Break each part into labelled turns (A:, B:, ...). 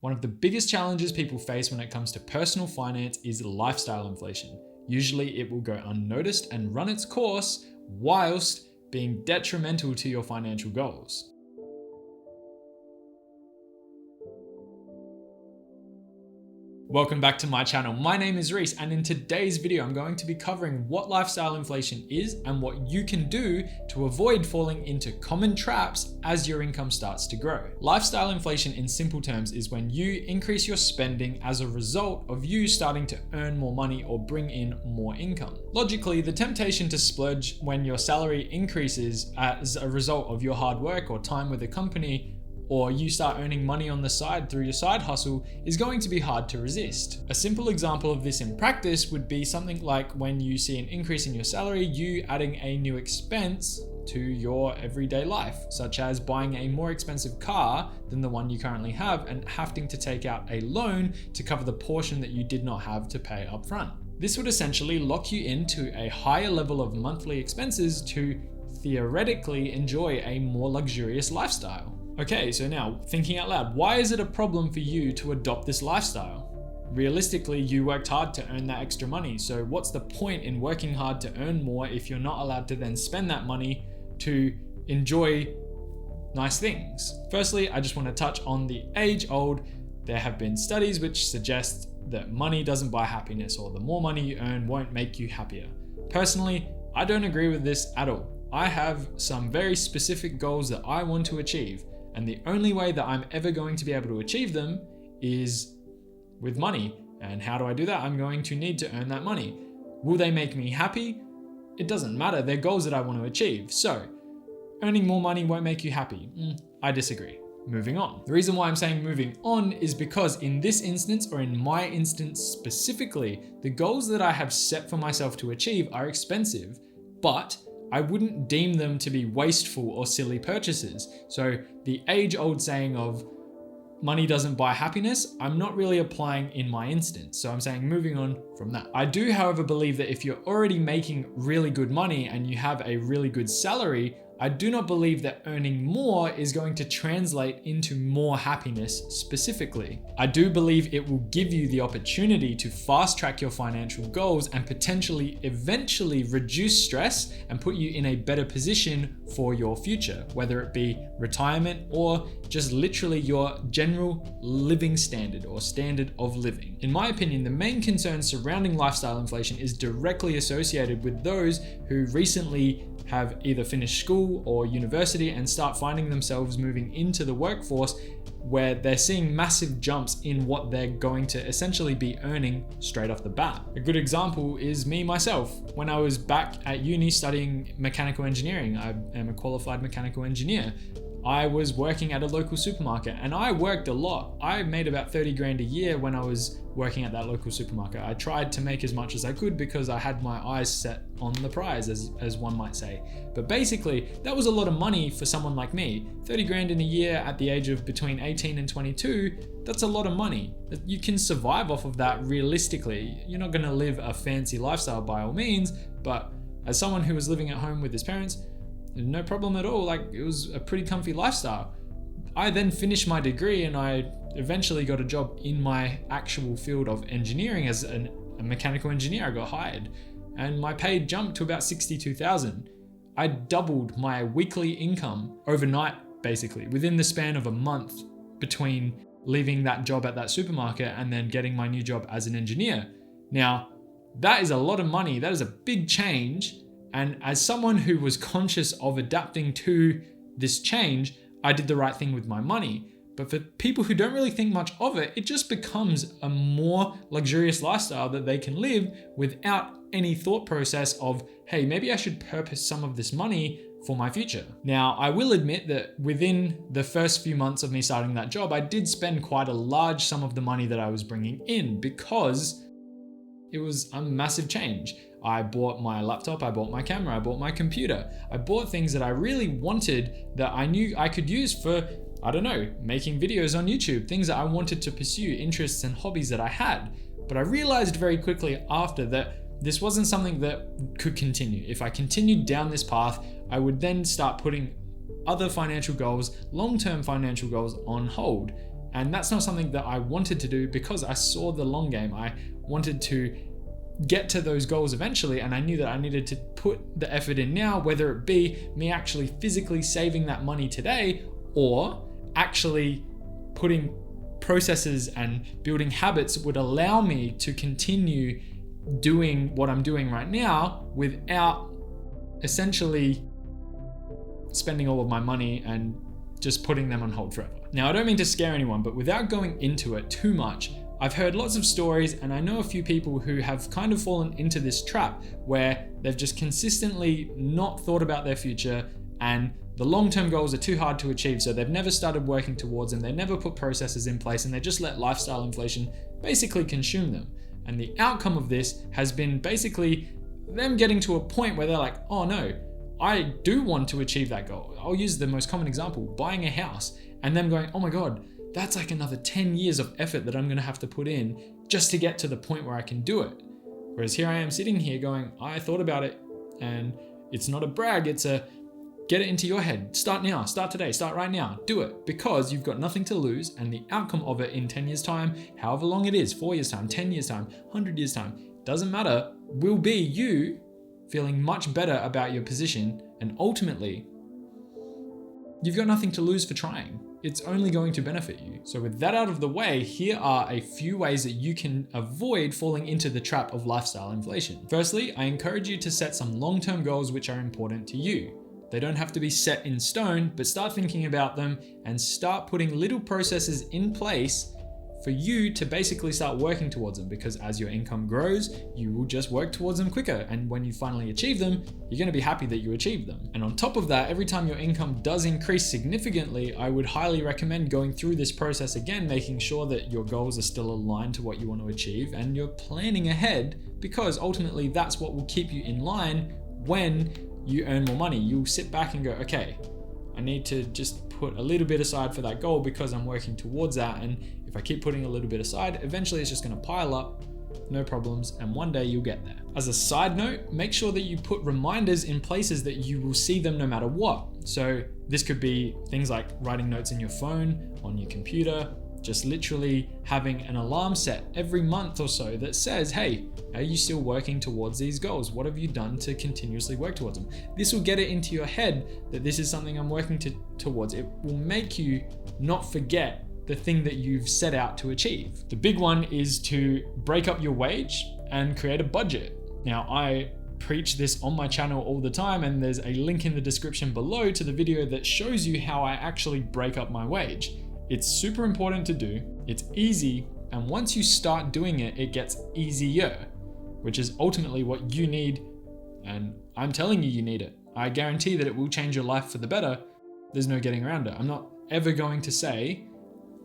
A: One of the biggest challenges people face when it comes to personal finance is lifestyle inflation. Usually it will go unnoticed and run its course whilst being detrimental to your financial goals. Welcome back to my channel. My name is Reese, and in today's video, I'm going to be covering what lifestyle inflation is and what you can do to avoid falling into common traps as your income starts to grow. Lifestyle inflation in simple terms is when you increase your spending as a result of you starting to earn more money or bring in more income. Logically, the temptation to splurge when your salary increases as a result of your hard work or time with a company, or you start earning money on the side through your side hustle, is going to be hard to resist. A simple example of this in practice would be something like when you see an increase in your salary, you adding a new expense to your everyday life, such as buying a more expensive car than the one you currently have and having to take out a loan to cover the portion that you did not have to pay up front. This would essentially lock you into a higher level of monthly expenses to theoretically enjoy a more luxurious lifestyle. Okay, so now thinking out loud, why is it a problem for you to adopt this lifestyle? Realistically, you worked hard to earn that extra money. So what's the point in working hard to earn more if you're not allowed to then spend that money to enjoy nice things? Firstly, I just want to touch on the age-old. There have been studies which suggest that money doesn't buy happiness, or the more money you earn won't make you happier. Personally, I don't agree with this at all. I have some very specific goals that I want to achieve. And the only way that I'm ever going to be able to achieve them is with money. And how do I do that? I'm going to need to earn that money. Will they make me happy? It doesn't matter. They're goals that I want to achieve. So earning more money won't make you happy. I disagree. Moving on. The reason why I'm saying moving on is because in this instance, or in my instance specifically, the goals that I have set for myself to achieve are expensive, but I wouldn't deem them to be wasteful or silly purchases. So the age-old saying of money doesn't buy happiness, I'm not really applying in my instance. So I'm saying moving on from that. I do, however, believe that if you're already making really good money and you have a really good salary, I do not believe that earning more is going to translate into more happiness specifically. I do believe it will give you the opportunity to fast track your financial goals and potentially eventually reduce stress and put you in a better position for your future, whether it be retirement or just literally your general living standard or standard of living. In my opinion, the main concern surrounding lifestyle inflation is directly associated with those who recently have either finished school or university and start finding themselves moving into the workforce, where they're seeing massive jumps in what they're going to essentially be earning straight off the bat. A good example is me myself. When I was back at uni studying mechanical engineering, I am a qualified mechanical engineer. I was working at a local supermarket and I worked a lot. I made about 30 grand a year when I was working at that local supermarket. I tried to make as much as I could because I had my eyes set on the prize, as one might say. But basically, that was a lot of money for someone like me. 30 grand in a year at the age of between 18 and 22, that's a lot of money. You can survive off of that realistically. You're not gonna live a fancy lifestyle by all means, but as someone who was living at home with his parents, no problem at all. Like, it was a pretty comfy lifestyle. I then finished my degree and I eventually got a job in my actual field of engineering as a mechanical engineer. I got hired and my pay jumped to about 62,000. I doubled my weekly income overnight, basically within the span of a month between leaving that job at that supermarket and then getting my new job as an engineer. Now, that is a lot of money. That is a big change. And as someone who was conscious of adapting to this change, I did the right thing with my money. But for people who don't really think much of it, it just becomes a more luxurious lifestyle that they can live without any thought process of, hey, maybe I should purpose some of this money for my future. Now, I will admit that within the first few months of me starting that job, I did spend quite a large sum of the money that I was bringing in because it was a massive change. I bought my laptop, I bought my camera, I bought my computer. I bought things that I really wanted that I knew I could use for, I don't know, making videos on YouTube, things that I wanted to pursue, interests and hobbies that I had. But I realized very quickly after that this wasn't something that could continue. If I continued down this path, I would then start putting other financial goals, long-term financial goals on hold. And that's not something that I wanted to do because I saw the long game. I wanted to get to those goals eventually, and I knew that I needed to put the effort in now, whether it be me actually physically saving that money today or actually putting processes and building habits that would allow me to continue doing what I'm doing right now without essentially spending all of my money and just putting them on hold forever. Now, I don't mean to scare anyone, but without going into it too much, I've heard lots of stories, and I know a few people who have kind of fallen into this trap where they've just consistently not thought about their future, and the long-term goals are too hard to achieve, so they've never started working towards them, they never put processes in place, and they just let lifestyle inflation basically consume them. And the outcome of this has been basically them getting to a point where they're like, oh no, I do want to achieve that goal. I'll use the most common example, buying a house, and them going, oh my God, that's like another 10 years of effort that I'm gonna have to put in just to get to the point where I can do it. Whereas here I am sitting here going, I thought about it, and it's not a brag, it's a get it into your head. Start now, start today, start right now, do it, because you've got nothing to lose, and the outcome of it in 10 years time, however long it is, 4 years time, 10 years time, 100 years time, doesn't matter, will be you feeling much better about your position, and ultimately, you've got nothing to lose for trying. It's only going to benefit you. So with that out of the way, here are a few ways that you can avoid falling into the trap of lifestyle inflation. Firstly, I encourage you to set some long-term goals which are important to you. They don't have to be set in stone, but start thinking about them and start putting little processes in place for you to basically start working towards them, because as your income grows, you will just work towards them quicker. And when you finally achieve them, you're going to be happy that you achieved them. And on top of that, every time your income does increase significantly, I would highly recommend going through this process again, making sure that your goals are still aligned to what you want to achieve and you're planning ahead, because ultimately that's what will keep you in line when you earn more money. You'll sit back and go, okay, I need to just put a little bit aside for that goal because I'm working towards that. And if I keep putting a little bit aside, eventually it's just going to pile up, no problems, and one day you'll get there. As a side note, make sure that you put reminders in places that you will see them no matter what. So this could be things like writing notes in your phone, on your computer, just literally having an alarm set every month or so that says, hey, are you still working towards these goals? What have you done to continuously work towards them? This will get it into your head that this is something I'm working towards. It will make you not forget the thing that you've set out to achieve. The big one is to break up your wage and create a budget. Now, I preach this on my channel all the time, and there's a link in the description below to the video that shows you how I actually break up my wage. It's super important to do, it's easy, and once you start doing it, it gets easier, which is ultimately what you need, and I'm telling you, you need it. I guarantee that it will change your life for the better. There's no getting around it. I'm not ever going to say,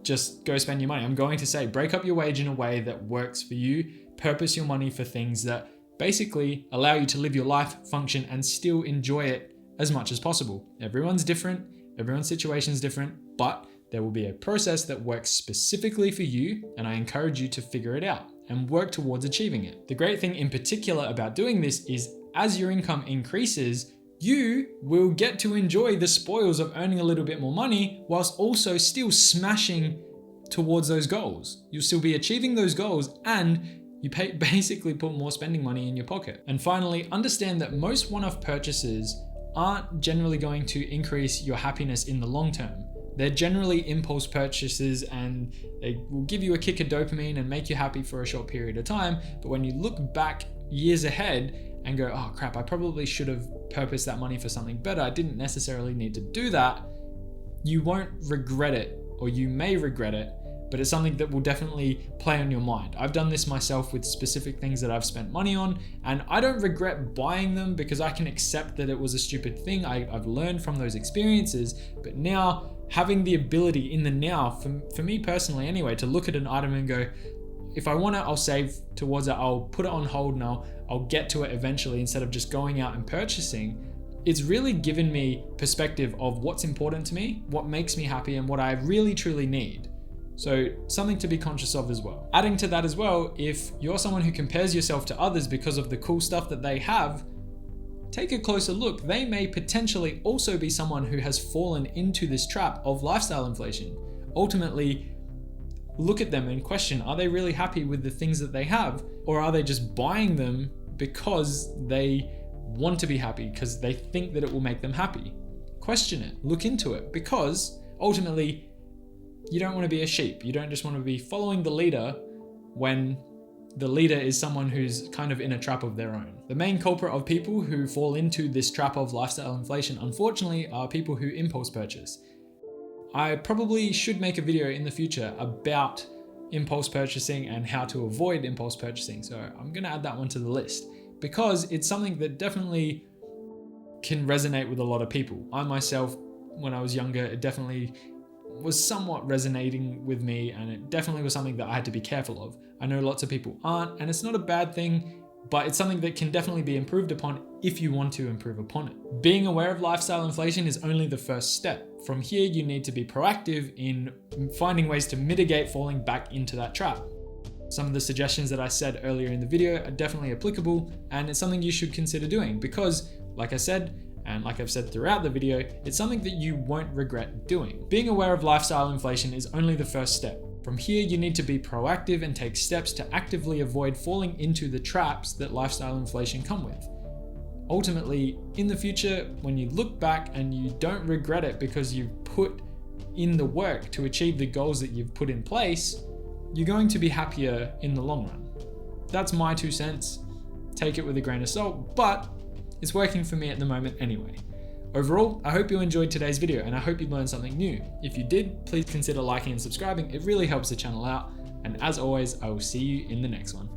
A: just go spend your money. I'm going to say, break up your wage in a way that works for you, purpose your money for things that basically allow you to live your life, function, and still enjoy it as much as possible. Everyone's different, everyone's situation is different, but there will be a process that works specifically for you, and I encourage you to figure it out and work towards achieving it. The great thing in particular about doing this is as your income increases, you will get to enjoy the spoils of earning a little bit more money whilst also still smashing towards those goals. You'll still be achieving those goals, and you basically put more spending money in your pocket. And finally, understand that most one-off purchases aren't generally going to increase your happiness in the long term. They're generally impulse purchases, and they will give you a kick of dopamine and make you happy for a short period of time. But when you look back years ahead and go, oh crap, I probably should have purposed that money for something better, I didn't necessarily need to do that, you won't regret it, or you may regret it, but it's something that will definitely play on your mind. I've done this myself with specific things that I've spent money on, and I don't regret buying them because I can accept that it was a stupid thing. I've learned from those experiences, but now having the ability in the now, for me personally anyway, to look at an item and go, if I want it, I'll save towards it, I'll put it on hold and I'll get to it eventually, instead of just going out and purchasing. It's really given me perspective of what's important to me, what makes me happy, and what I really truly need. So something to be conscious of as well. Adding to that as well, if you're someone who compares yourself to others because of the cool stuff that they have, take a closer look. They may potentially also be someone who has fallen into this trap of lifestyle inflation. Ultimately, look at them and question, are they really happy with the things that they have? Or are they just buying them because they want to be happy, because they think that it will make them happy? Question it, look into it, because ultimately you don't want to be a sheep. You don't just want to be following the leader when the leader is someone who's kind of in a trap of their own. The main culprit of people who fall into this trap of lifestyle inflation, unfortunately, are people who impulse purchase. I probably should make a video in the future about impulse purchasing and how to avoid impulse purchasing. So I'm going to add that one to the list because it's something that definitely can resonate with a lot of people. I myself, when I was younger, it definitely was somewhat resonating with me, and it definitely was something that I had to be careful of. I know lots of people aren't, and it's not a bad thing, but it's something that can definitely be improved upon if you want to improve upon it. Being aware of lifestyle inflation is only the first step. From here, you need to be proactive in finding ways to mitigate falling back into that trap. Some of the suggestions that I said earlier in the video are definitely applicable, and it's something you should consider doing because, like I said, and like I've said throughout the video, it's something that you won't regret doing. Being aware of lifestyle inflation is only the first step. From here, you need to be proactive and take steps to actively avoid falling into the traps that lifestyle inflation come with. Ultimately, in the future, when you look back and you don't regret it because you've put in the work to achieve the goals that you've put in place, you're going to be happier in the long run. That's my 2 cents. Take it with a grain of salt, but it's working for me at the moment anyway. Overall, I hope you enjoyed today's video and I hope you learned something new. If you did, please consider liking and subscribing. It really helps the channel out. And as always, I will see you in the next one.